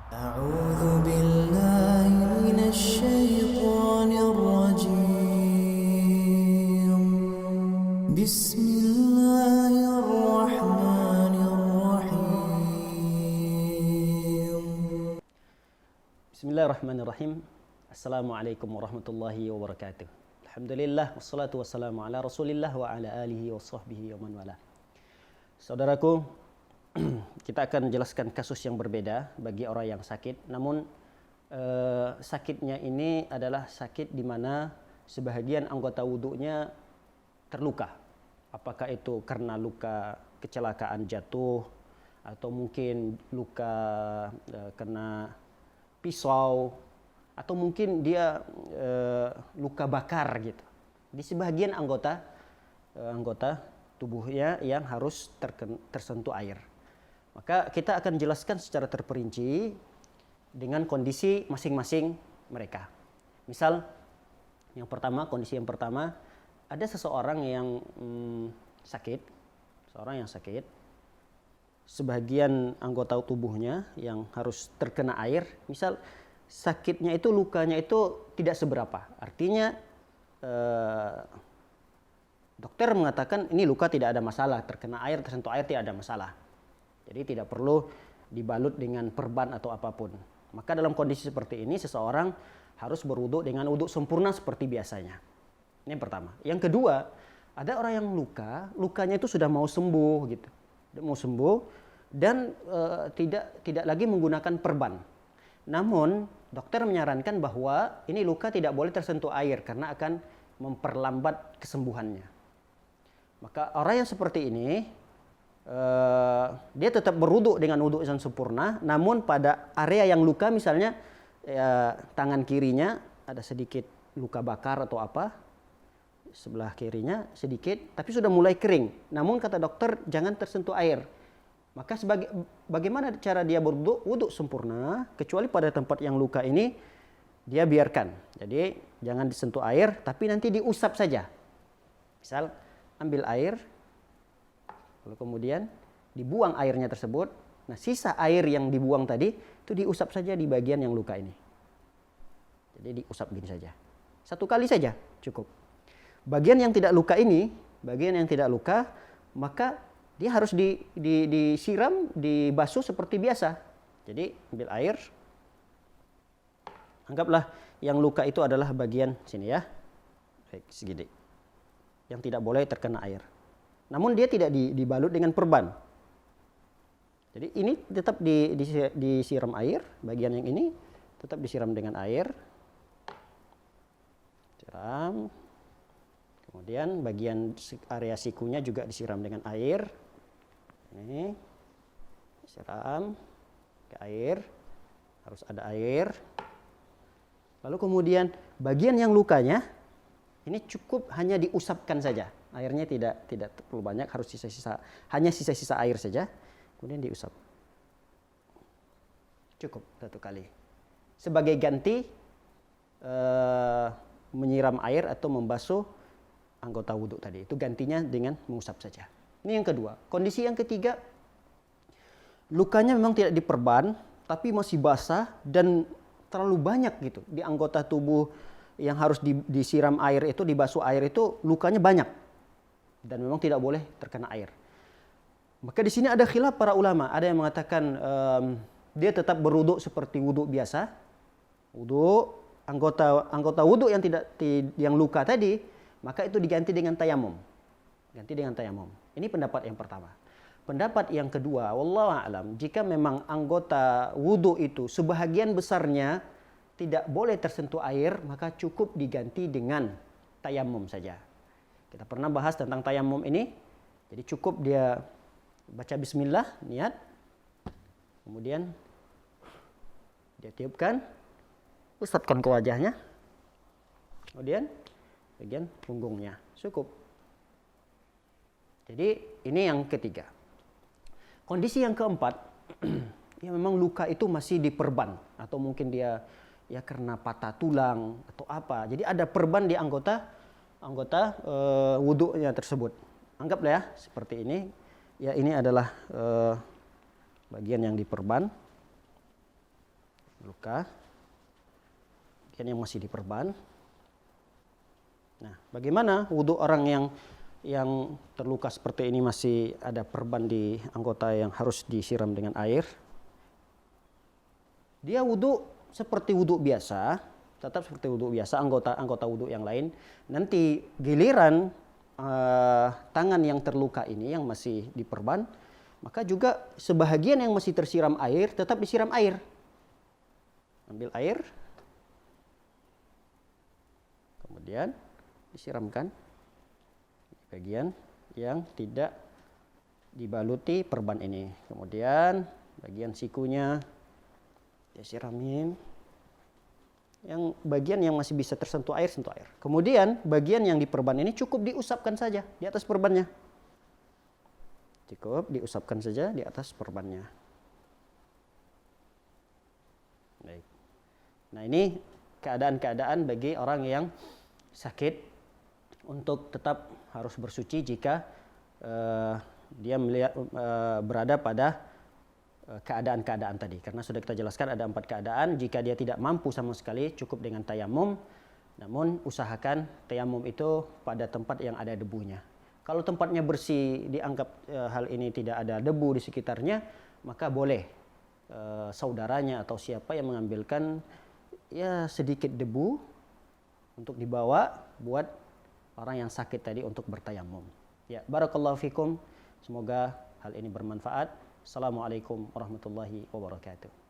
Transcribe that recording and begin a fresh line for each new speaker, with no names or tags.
أعوذ بالله من الشيطان الرجيم بسم الله الرحمن الرحيم
Bismillahirrahmanirrahim. Assalamualaikum warahmatullahi wabarakatuh. Alhamdulillah wassalatu wassalamu ala Rasulillah wa ala alihi wa sahbihi wa man wala. Saudaraku, kita akan menjelaskan kasus yang berbeda bagi orang yang sakit. Namun sakitnya ini adalah sakit di mana sebahagian anggota wudhunya terluka. Apakah itu karena luka kecelakaan jatuh atau mungkin luka kena pisau atau mungkin dia luka bakar gitu. Di sebagian anggota tubuhnya yang harus tersentuh air. Maka kita akan jelaskan secara terperinci dengan kondisi masing-masing mereka. Misal kondisi yang pertama ada seseorang yang sakit, sebagian anggota tubuhnya yang harus terkena air, misal sakitnya itu, lukanya itu tidak seberapa. Artinya dokter mengatakan ini luka tidak ada masalah, terkena air, tersentuh air tidak ada masalah. Jadi tidak perlu dibalut dengan perban atau apapun. Maka dalam kondisi seperti ini seseorang harus berwudu dengan wudu sempurna seperti biasanya. Ini yang pertama. Yang kedua, ada orang yang lukanya itu sudah mau sembuh gitu. Mau sembuh dan tidak lagi menggunakan perban. Namun dokter menyarankan bahwa ini luka tidak boleh tersentuh air karena akan memperlambat kesembuhannya. Maka orang yang seperti ini dia tetap berwudu dengan wudu yang sempurna, namun pada area yang luka, misalnya tangan kirinya ada sedikit luka bakar atau apa, sebelah kirinya sedikit, tapi sudah mulai kering. Namun kata dokter jangan tersentuh air. Maka bagaimana cara dia berwudu? Wudu sempurna, kecuali pada tempat yang luka ini dia biarkan. Jadi jangan disentuh air, tapi nanti diusap saja. Misal ambil air, lalu kemudian dibuang airnya tersebut. Nah, sisa air yang dibuang tadi itu diusap saja di bagian yang luka ini. Jadi diusap gini saja. Satu kali saja cukup. Bagian yang tidak luka ini, maka dia harus disiram, dibasuh seperti biasa. Jadi ambil air. Anggaplah yang luka itu adalah bagian sini ya. Baik, segini. Yang tidak boleh terkena air. Namun dia tidak dibalut dengan perban. Jadi ini tetap disiram air, bagian yang ini tetap disiram dengan air. Siram. Kemudian bagian area sikunya juga disiram dengan air. Ini siram ke air, harus ada air. Lalu kemudian bagian yang lukanya ini cukup hanya diusapkan saja. Airnya tidak perlu banyak, harus hanya sisa-sisa air saja. Kemudian diusap. Cukup satu kali. Sebagai ganti menyiram air atau membasuh anggota wudhu tadi. Itu gantinya dengan mengusap saja. Ini yang kedua. Kondisi yang ketiga, lukanya memang tidak diperban, tapi masih basah dan terlalu banyak gitu. Di anggota tubuh yang harus disiram air itu, dibasuh air itu, lukanya banyak. Dan memang tidak boleh terkena air. Maka di sini ada khilaf para ulama. Ada yang mengatakan dia tetap berwudu seperti wudu biasa. Anggota wudu yang luka tadi, maka itu diganti dengan tayamum. Ini pendapat yang pertama. Pendapat yang kedua, wallahu a'lam, jika memang anggota wudu itu sebahagian besarnya tidak boleh tersentuh air, maka cukup diganti dengan tayamum saja. Kita pernah bahas tentang tayamum ini. Jadi cukup dia baca bismillah, niat. Kemudian dia tiupkan, usapkan ke wajahnya. Kemudian bagian punggungnya. Cukup. Jadi ini yang ketiga. Kondisi yang keempat, ya memang luka itu masih diperban. Atau mungkin dia ya karena patah tulang atau apa. Jadi ada perban di anggota wudhunya tersebut. Anggaplah ya seperti ini. Ya ini adalah bagian yang diperban. terluka, bagian yang masih diperban. Nah, bagaimana wudhu orang yang terluka seperti ini masih ada perban di anggota yang harus disiram dengan air? Dia wudhu seperti wudhu biasa, tetap seperti wudhu biasa, anggota wudhu yang lain. Nanti giliran tangan yang terluka ini yang masih diperban, maka juga sebahagian yang masih tersiram air tetap disiram air. Ambil air, kemudian disiramkan bagian yang tidak dibaluti perban ini. Kemudian bagian sikunya disiramin. Yang bagian yang masih bisa tersentuh air, sentuh air. Kemudian bagian yang diperban ini cukup diusapkan saja di atas perbannya. Cukup diusapkan saja di atas perbannya. Baik. Nah, ini keadaan-keadaan bagi orang yang sakit untuk tetap harus bersuci jika dia berada pada keadaan-keadaan tadi. Karena sudah kita jelaskan ada 4 keadaan. Jika dia tidak mampu sama sekali, cukup dengan tayamum. Namun usahakan tayamum itu pada tempat yang ada debunya. Kalau tempatnya bersih, dianggap hal ini tidak ada debu di sekitarnya, maka boleh saudaranya atau siapa yang mengambilkan ya sedikit debu untuk dibawa buat orang yang sakit tadi untuk bertayamum. Ya, barakallahu fikum. Semoga hal ini bermanfaat. Assalamualaikum warahmatullahi wabarakatuh.